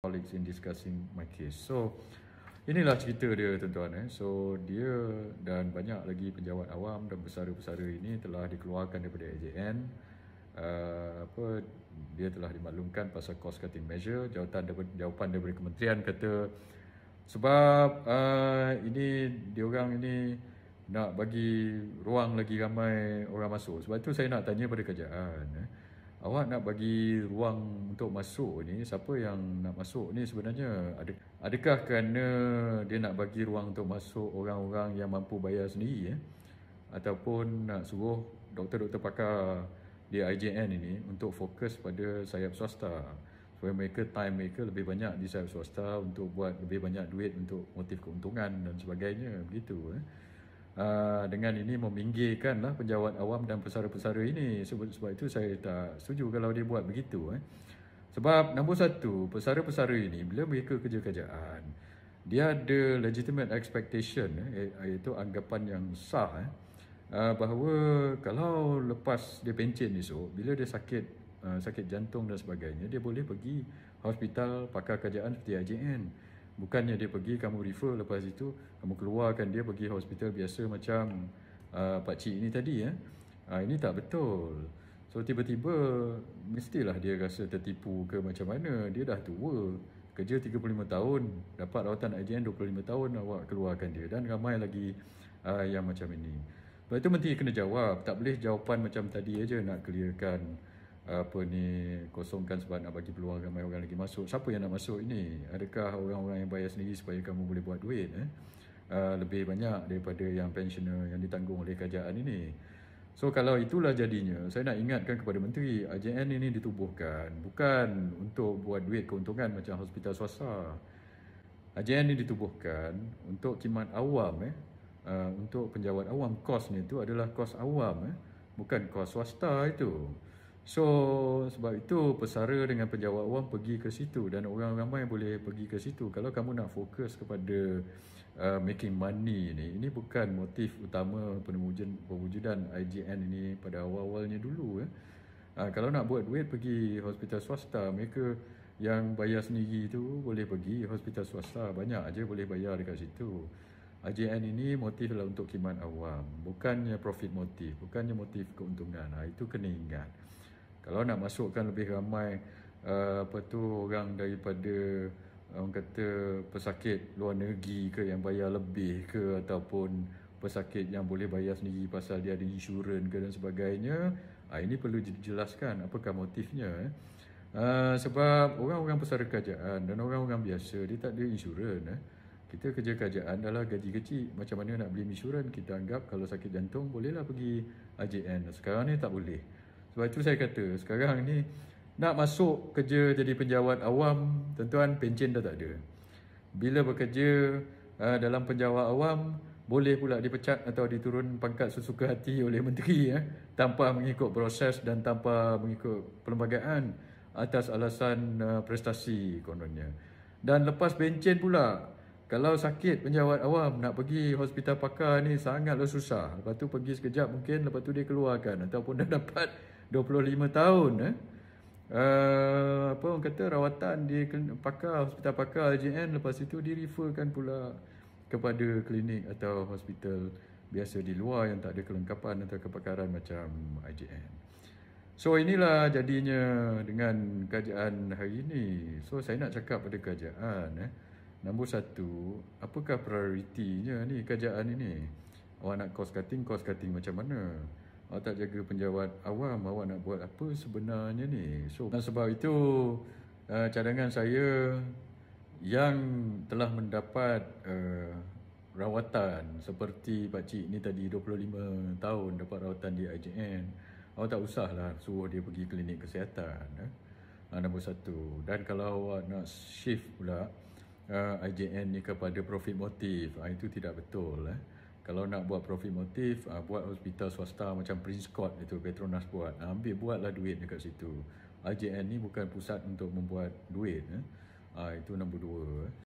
colleagues in discussing my case. So inilah cerita dia tuan-tuan. So dia dan banyak lagi penjawat awam dan pesara-pesara ini telah dikeluarkan daripada AJN. Dia telah dimaklumkan pasal cost cutting measure. Jawapan daripada kementerian kata sebab ini diorang ini nak bagi ruang lagi ramai orang masuk. Sebab itu saya nak tanya pada kerajaan, awak nak bagi ruang untuk masuk ni, siapa yang nak masuk ni sebenarnya? Adakah kerana dia nak bagi ruang untuk masuk orang-orang yang mampu bayar sendiri, ataupun nak suruh doktor-doktor pakar di IJN ini untuk fokus pada sayap swasta, supaya time mereka lebih banyak di sayap swasta untuk buat lebih banyak duit untuk motif keuntungan dan sebagainya, begitu. Dengan ini meminggirkanlah penjawat awam dan pesara-pesara ini. Sebab itu saya tak setuju kalau dia buat begitu. Sebab nombor satu, pesara-pesara ini bila mereka kerja kerajaan, dia ada legitimate expectation, iaitu anggapan yang sah, bahawa kalau lepas dia pencen esok, bila dia sakit jantung dan sebagainya, dia boleh pergi hospital pakar kerajaan seperti IJN. Bukannya dia pergi, kamu refer, lepas itu kamu keluarkan dia pergi hospital biasa macam pakcik ini tadi. Ini tak betul. So tiba-tiba mestilah dia rasa tertipu ke macam mana. Dia dah tua, kerja 35 tahun, dapat rawatan IJN 25 tahun, awak keluarkan dia. Dan ramai lagi yang macam ini. Sebab itu menteri kena jawab. Tak boleh jawapan macam tadi aja nak clearkan kosongkan sebab nak bagi peluang ramai orang lagi masuk. Siapa yang nak masuk ini? Adakah orang-orang yang bayar sendiri supaya kamu boleh buat duit lebih banyak daripada yang pensioner yang ditanggung oleh kerajaan ini? So kalau itulah jadinya, saya nak ingatkan kepada menteri, IJN ini ditubuhkan bukan untuk buat duit keuntungan macam hospital swasta. IJN ini ditubuhkan untuk khidmat awam, untuk penjawat awam. Kos ni itu adalah kos awam, bukan kos swasta itu. So sebab itu pesara dengan penjawat awam pergi ke situ dan orang ramai boleh pergi ke situ. Kalau kamu nak fokus kepada making money ini bukan motif utama pewujudan IJN ini pada awal-awalnya dulu. Kalau nak buat duit, pergi hospital swasta. Mereka yang bayar sendiri itu boleh pergi hospital swasta, banyak aja boleh bayar dekat situ. IJN ini motiflah untuk khidmat awam, bukannya profit motif, bukannya motif keuntungan. Itu kena ingat. Kalau nak masukkan lebih ramai orang daripada orang kata pesakit luar negeri ke yang bayar lebih ke, ataupun pesakit yang boleh bayar sendiri pasal dia ada insurans ke dan sebagainya, ini perlu dijelaskan apakah motifnya. Sebab orang-orang pesara kerajaan dan orang-orang biasa dia tak ada insurans. Kita kerja kerajaan adalah gaji kecil, macam mana nak beli insurans? Kita anggap kalau sakit jantung bolehlah pergi IJN. Sekarang ni tak boleh. Sebab itu saya kata sekarang ni nak masuk kerja jadi penjawat awam, tuan-tuan, pencen dah tak ada. Bila bekerja dalam penjawat awam, boleh pula dipecat atau diturun pangkat sesuka hati oleh menteri, tanpa mengikut proses dan tanpa mengikut perlembagaan, atas alasan prestasi kononnya. Dan lepas pencen pula, kalau sakit penjawat awam nak pergi hospital pakar ni sangatlah susah. Lepas tu pergi sekejap mungkin, lepas tu dia keluarkan. Ataupun dah dapat 25 tahun orang kata rawatan di hospital pakar IJN, lepas itu direferkan pula kepada klinik atau hospital biasa di luar yang tak ada kelengkapan atau kepakaran macam IJN. So inilah jadinya dengan kerajaan hari ini. So saya nak cakap pada kerajaan, nombor satu, apakah prioritinya ni kerajaan ini? Awak nak cost cutting macam mana? Awak tak jaga penjawat awam, awak nak buat apa sebenarnya ni? So dan sebab itu cadangan saya yang telah mendapat rawatan seperti pakcik ni tadi 25 tahun dapat rawatan di IJN, awak tak usahlah suruh dia pergi klinik kesihatan. Nombor satu. Dan kalau awak nak shift pula IJN ni kepada profit motif, itu tidak betul. Kalau nak buat profit motif, buat hospital swasta macam Prince Court itu Petronas buat, buatlah duit dekat situ. IJN ni bukan pusat untuk membuat duit. Itu nombor dua.